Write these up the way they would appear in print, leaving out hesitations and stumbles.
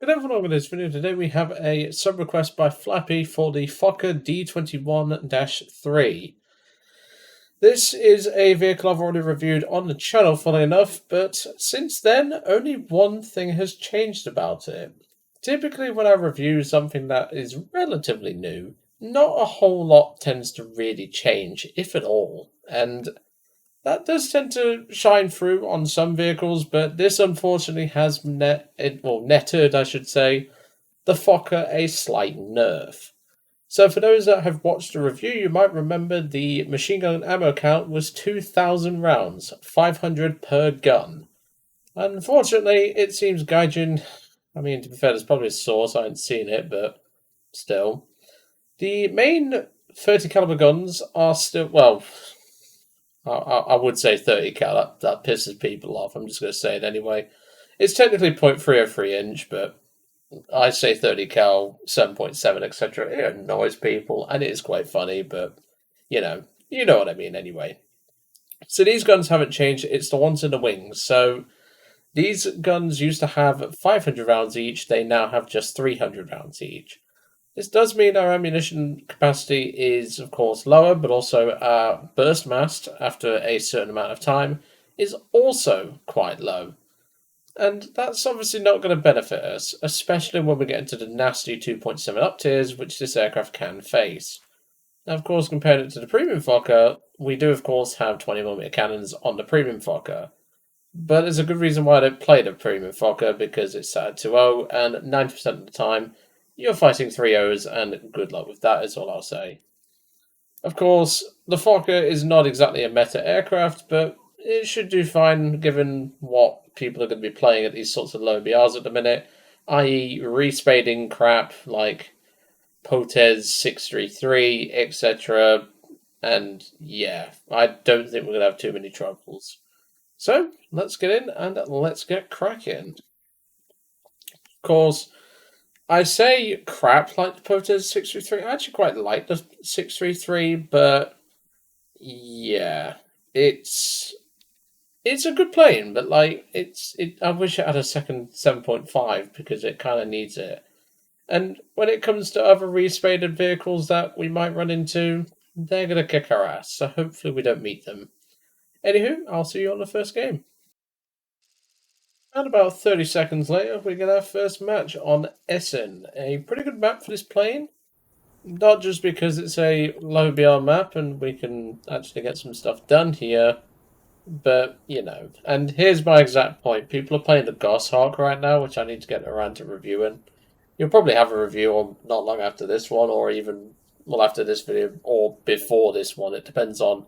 Good everyone, in this video today we have a sub request by Flappy for the Fokker D-XXI-3. This is a vehicle I've already reviewed on the channel, funnily enough, but since then only one thing has changed about it. Typically when I review something that is relatively new, not a whole lot tends to really change, if at all, and that does tend to shine through on some vehicles, but this unfortunately has netted, I should say, the Fokker a slight nerf. So for those that have watched the review, you might remember the machine gun ammo count was 2,000 rounds, 500 per gun. Unfortunately, it seems Gaijin, I mean, to be fair, there's probably a source, I haven't seen it, but still. The main 30 caliber guns are still, well, I would say 30 cal, that pisses people off, I'm just going to say it anyway. It's technically .303 inch, but I say 30 cal, 7.7, etc. It annoys people, and it is quite funny, but you know what I mean anyway. So these guns haven't changed, it's the ones in the wings. So these guns used to have 500 rounds each, they now have just 300 rounds each. This does mean our ammunition capacity is, of course, lower, but also our burst mast, after a certain amount of time, is also quite low. And that's obviously not going to benefit us, especially when we get into the nasty 2.7 up tiers, which this aircraft can face. Now, of course, compared it to the premium Fokker, we do, of course, have 20mm cannons on the premium Fokker. But there's a good reason why I don't play the premium Fokker, because it's set at 2.0, and 90% of the time, you're fighting 3.0s, and good luck with that is all I'll say. Of course, the Fokker is not exactly a meta aircraft, but it should do fine given what people are going to be playing at these sorts of low BRs at the minute, i.e. respading crap like Potez 633, etc. And yeah, I don't think we're going to have too many troubles. So, let's get in and let's get cracking. Of course, I say crap like the Potez 633. I actually quite like the 633, but yeah, it's a good plane, but like I wish it had a second 7.5 because it kind of needs it. And when it comes to other respaded vehicles that we might run into, they're gonna kick our ass. So hopefully we don't meet them. Anywho, I'll see you on the first game. And about 30 seconds later, we get our first match on Essen. A pretty good map for this plane. Not just because it's a low BR map and we can actually get some stuff done here, but, you know. And here's my exact point. People are playing the Goshawk right now, which I need to get around to reviewing. You'll probably have a review on not long after this one, or even, well, after this video, or before this one. It depends on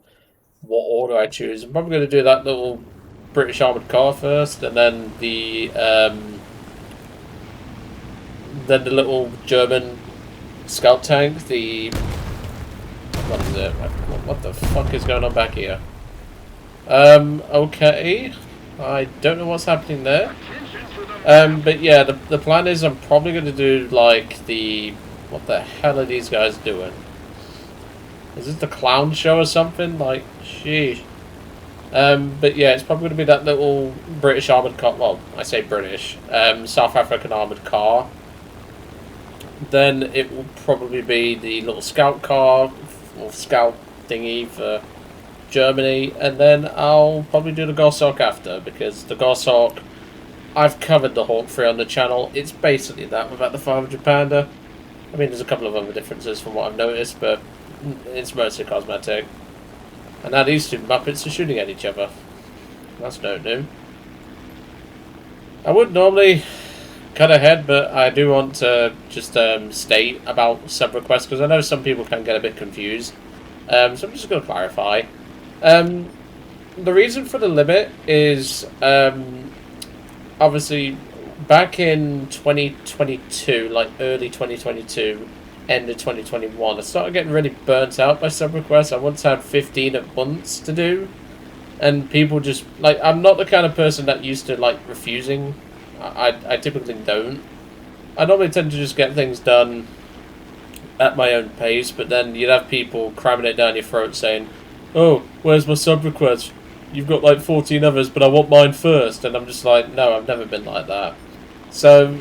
what order I choose. I'm probably going to do that little British armoured car first, and then the little German scout tank, the... what is it? What the fuck is going on back here? Okay. I don't know what's happening there. But yeah, the plan is I'm probably going to do, like, the... what the hell are these guys doing? Is this the clown show or something? Like, sheesh. But yeah, it's probably going to be that little British armoured car. Well, I say British. South African armoured car. Then it will probably be the little scout car, or scout thingy for Germany. And then I'll probably do the Goshawk after, because the Goshawk, I've covered the Hawk 3 on the channel. It's basically that without the 500 pounder. I mean, there's a couple of other differences from what I've noticed, but it's mostly cosmetic. And now these two Muppets are shooting at each other. That's no new. I would normally cut ahead, but I do want to just state about sub-requests, because I know some people can get a bit confused. So I'm just going to clarify. The reason for the limit is, obviously, back in 2022, like early 2022, end of 2021, I started getting really burnt out by sub-requests. I once had 15 at once to do, and people just, like, I'm not the kind of person that used to, like, refusing. I typically don't. I normally tend to just get things done at my own pace, but then you'd have people cramming it down your throat saying, oh, where's my sub-request? You've got, like, 14 others, but I want mine first. And I'm just like, no, I've never been like that. So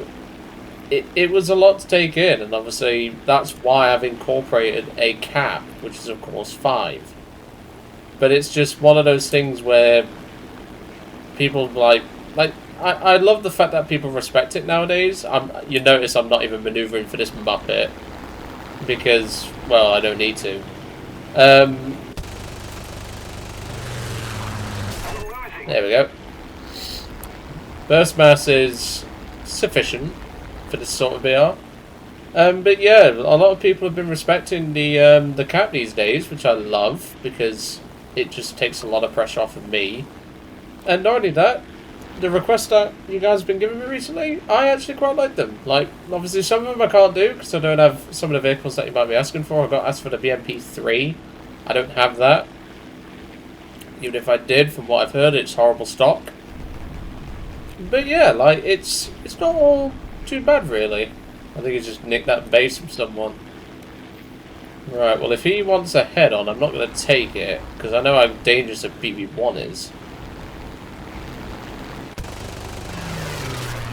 it was a lot to take in, and obviously that's why I've incorporated a cap, which is of course 5. But it's just one of those things where people like I love the fact that people respect it nowadays. You notice I'm not even maneuvering for this Muppet because, well, I don't need to. There we go. Burst mass is sufficient for this sort of BR. But yeah, a lot of people have been respecting the cap these days, which I love because it just takes a lot of pressure off of me. And not only that, the requests that you guys have been giving me recently, I actually quite like them. Like, obviously some of them I can't do because I don't have some of the vehicles that you might be asking for. I got asked for the BMP3. I don't have that. Even if I did, from what I've heard, it's horrible stock. But yeah, like, it's not all too bad, really. I think he just nicked that base from someone. Right, well, if he wants a head-on, I'm not going to take it, because I know how dangerous a BB-1 is.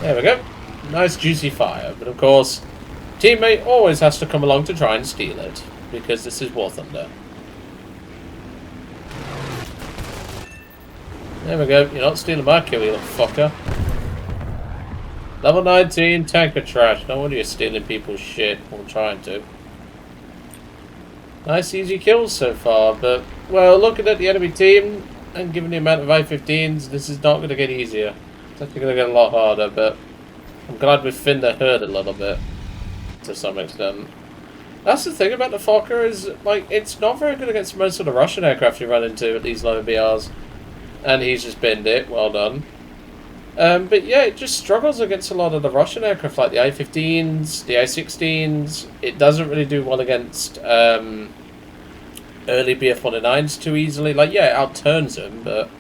There we go. Nice, juicy fire. But, of course, teammate always has to come along to try and steal it, because this is War Thunder. There we go. You're not stealing my kill, you little fucker. Level 19, tanker trash. No wonder you're stealing people's shit. Or trying to. Nice easy kills so far, but, well, looking at the enemy team and given the amount of I-15s, this is not going to get easier. It's actually going to get a lot harder, but I'm glad we've thinned the herd a little bit, to some extent. That's the thing about the Fokker is, like, it's not very good against most of the Russian aircraft you run into at these lower BRs. And he's just binned it, well done. But yeah, it just struggles against a lot of the Russian aircraft, like the I-15s, the I-16s. It doesn't really do well against early Bf-109s too easily. Like, yeah, it outturns them, but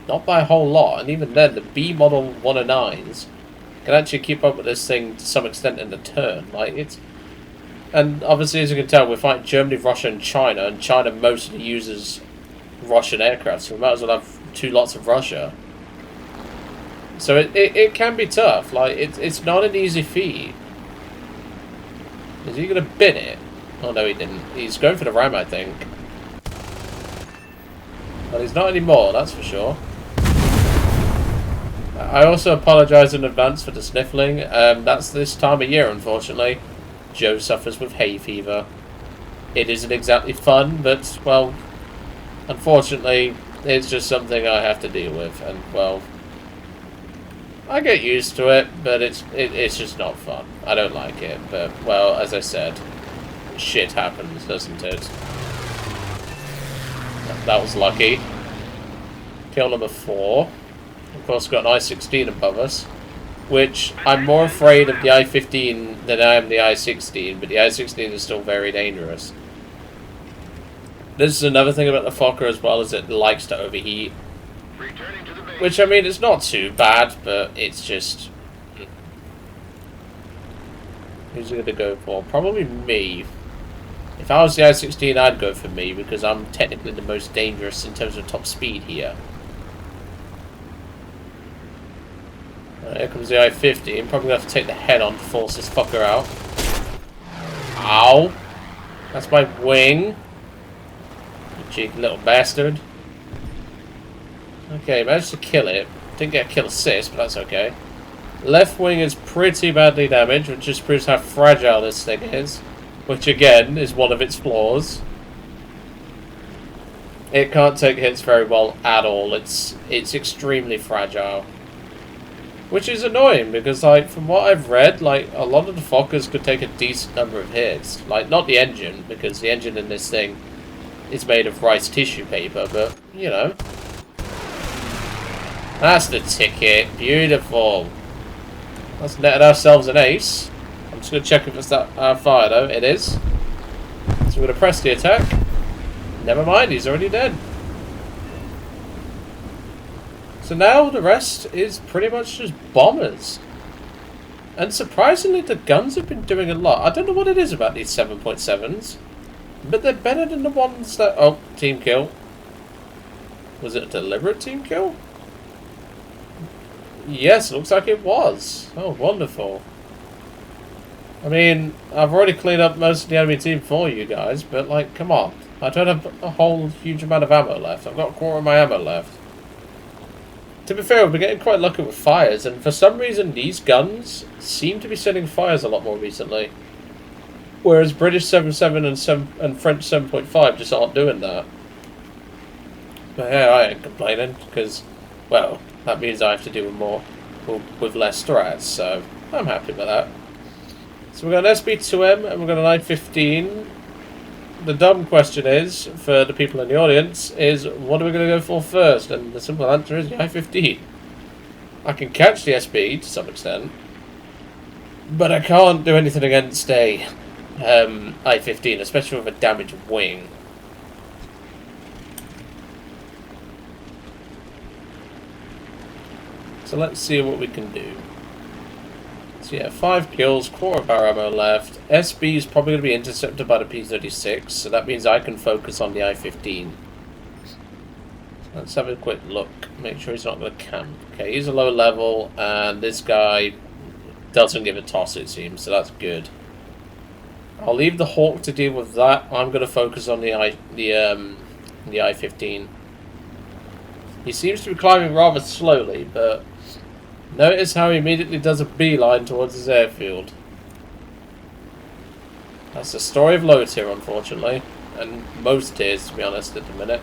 not by a whole lot. And even then, the B-model 109s can actually keep up with this thing to some extent in the turn. Like, it's... And obviously, as you can tell, we're fighting Germany, Russia, and China mostly uses Russian aircraft, so we might as well have 2 lots of Russia. So it can be tough. Like, it's not an easy feat. Is he going to bin it? Oh, no, he didn't. He's going for the ram, I think. Well, he's not anymore, that's for sure. I also apologise in advance for the sniffling. That's this time of year, unfortunately. Joe suffers with hay fever. It isn't exactly fun, but, well, unfortunately, it's just something I have to deal with, and, well, I get used to it, but it's just not fun. I don't like it, but, well, as I said, shit happens, doesn't it? That was lucky. Kill number 4. Of course, got an I-16 above us, which I'm more afraid of the I-15 than I am the I-16, but the I-16 is still very dangerous. This is another thing about the Fokker as well, is it likes to overheat. Which, I mean, it's not too bad, but it's just... Who's it going to go for? Probably me. If I was the I-16, I'd go for me, because I'm technically the most dangerous in terms of top speed here. Here comes the I-50. I'm probably going to have to take the head on to force this fucker out. Ow! That's my wing. You cheeky little bastard. Okay, managed to kill it. Didn't get a kill assist, but that's okay. Left wing is pretty badly damaged, which just proves how fragile this thing is. Which, again, is one of its flaws. It can't take hits very well at all. It's extremely fragile. Which is annoying, because, like, from what I've read, like, a lot of the Fokkers could take a decent number of hits. Like, not the engine, because the engine in this thing is made of rice tissue paper, but, you know. That's the ticket. Beautiful. Let's netted ourselves an ace. I'm just going to check if it's that fire, though. It is. So we're going to press the attack. Never mind, he's already dead. So now the rest is pretty much just bombers. And surprisingly, the guns have been doing a lot. I don't know what it is about these 7.7s, but they're better than the ones that... Oh, team kill. Was it a deliberate team kill? Yes, looks like it was. Oh, wonderful. I mean, I've already cleaned up most of the enemy team for you guys, but, like, come on. I don't have a whole huge amount of ammo left. I've got a quarter of my ammo left. To be fair, we've been getting quite lucky with fires, and for some reason these guns seem to be sending fires a lot more recently. Whereas British 7.7 and French 7.5 just aren't doing that. But yeah, I ain't complaining, because, well, that means I have to do with less strats, so I'm happy with that. So we've got an SB2M and we've got an I-15. The dumb question is, for the people in the audience, is what are we going to go for first? And the simple answer is the I-15. I can catch the SB to some extent, but I can't do anything against a I-15, especially with a damaged wing. So let's see what we can do. So yeah, 5 kills, quarter of our ammo left. SB is probably going to be intercepted by the P-36, so that means I can focus on the I-15. Let's have a quick look, make sure he's not going to camp. Okay, he's a low level, and this guy doesn't give a toss, it seems, so that's good. I'll leave the Hawk to deal with that. I'm going to focus on the I-15. He seems to be climbing rather slowly, but notice how he immediately does a beeline towards his airfield. That's the story of low tier, unfortunately, and most tiers, to be honest, at the minute.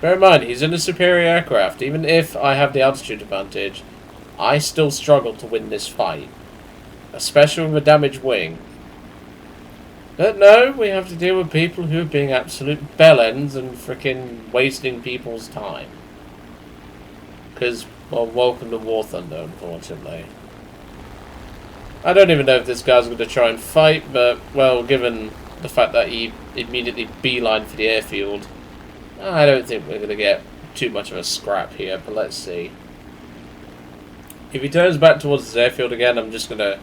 Bear in mind, he's in a superior aircraft. Even if I have the altitude advantage, I still struggle to win this fight, especially with a damaged wing. But no, we have to deal with people who are being absolute bellends and freaking wasting people's time. Because, well, welcome to War Thunder, unfortunately. I don't even know if this guy's going to try and fight, but, well, given the fact that he immediately beelined for the airfield, I don't think we're going to get too much of a scrap here, but let's see. If he turns back towards his airfield again, I'm just going to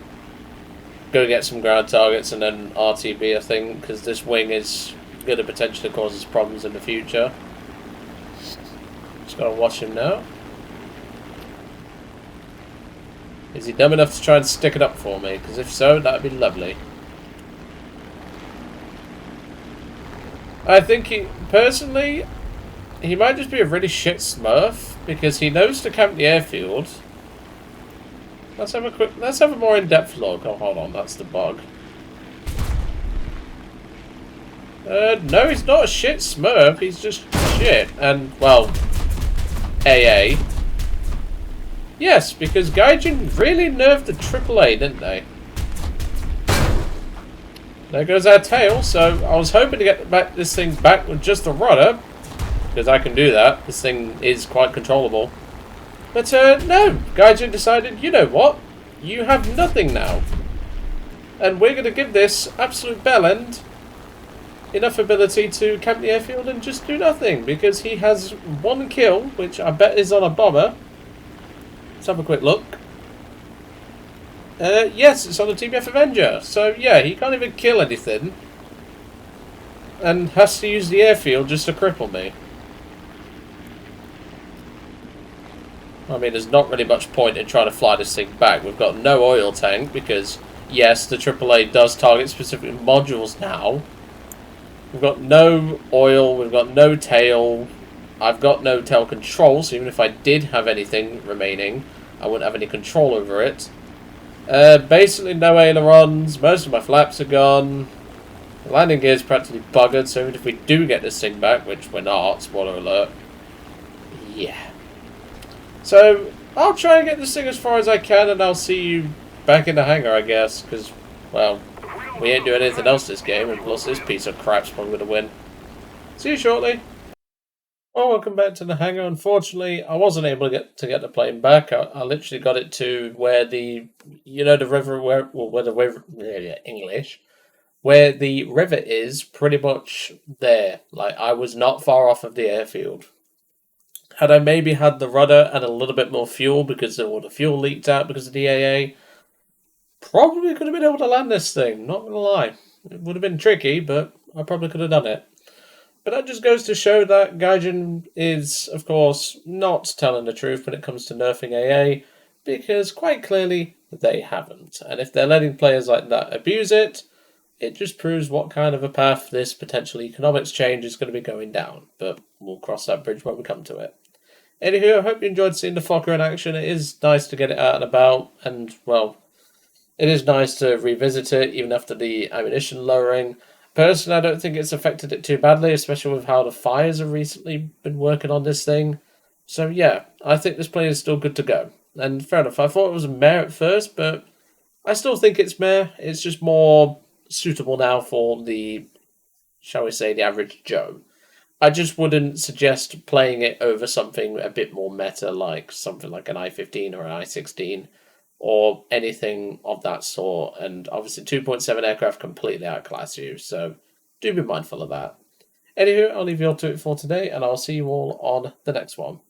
go get some ground targets and then RTB, I think, because this wing is going to potentially cause us problems in the future. Just got to watch him now. Is he dumb enough to try and stick it up for me? Because if so, that would be lovely. I think personally, he might just be a really shit smurf, because he knows to camp the airfield. Let's have a more in-depth look. Oh, hold on, that's the bug. No, he's not a shit smurf, he's just shit. And, well, AA. Yes, because Gaijin really nerfed the AAA, didn't they? There goes our tail, so I was hoping to get this thing back with just a rudder, because I can do that. This thing is quite controllable. But, no, Gaijin decided, you know what? You have nothing now. And we're going to give this absolute bellend enough ability to camp the airfield and just do nothing, because he has 1 kill, which I bet is on a bomber. Let's have a quick look. Yes, it's on the TBF Avenger. So, yeah, he can't even kill anything. And has to use the airfield just to cripple me. I mean, there's not really much point in trying to fly this thing back. We've got no oil tank because, yes, the AAA does target specific modules now. We've got no oil, we've got no tail. I've got no tail control, so even if I did have anything remaining, I wouldn't have any control over it. Basically no ailerons, most of my flaps are gone. The landing gear is practically buggered, so even if we do get this thing back, which we're not, spoiler alert, yeah. So, I'll try and get this thing as far as I can, and I'll see you back in the hangar, I guess, because, well, we ain't doing anything else this game, and plus this piece of crap's probably going to win. See you shortly. Well, welcome back to the hangar. Unfortunately, I wasn't able to get the plane back. I literally got it to where the, you know, the river, where the river, English, where the river is, pretty much there. Like, I was not far off of the airfield. Had I maybe had the rudder and a little bit more fuel, because all the fuel leaked out because of the AA, probably could have been able to land this thing, not going to lie. It would have been tricky, but I probably could have done it. But that just goes to show that Gaijin is, of course, not telling the truth when it comes to nerfing AA, because quite clearly they haven't. And if they're letting players like that abuse it, it just proves what kind of a path this potential economics change is going to be going down. But we'll cross that bridge when we come to it. Anywho, I hope you enjoyed seeing the Fokker in action. It is nice to get it out and about, and, well, it is nice to revisit it, even after the ammunition lowering. Personally, I don't think it's affected it too badly, especially with how the fires have recently been working on this thing. So yeah, I think this plane is still good to go. And fair enough, I thought it was a meh at first, but I still think it's meh. It's just more suitable now for the, shall we say, the average Joe. I just wouldn't suggest playing it over something a bit more meta, like something like an i15 or an i16, or anything of that sort. And obviously, 2.7 aircraft completely outclass you, so do be mindful of that. Anywho, I'll leave you all to it for today, and I'll see you all on the next one.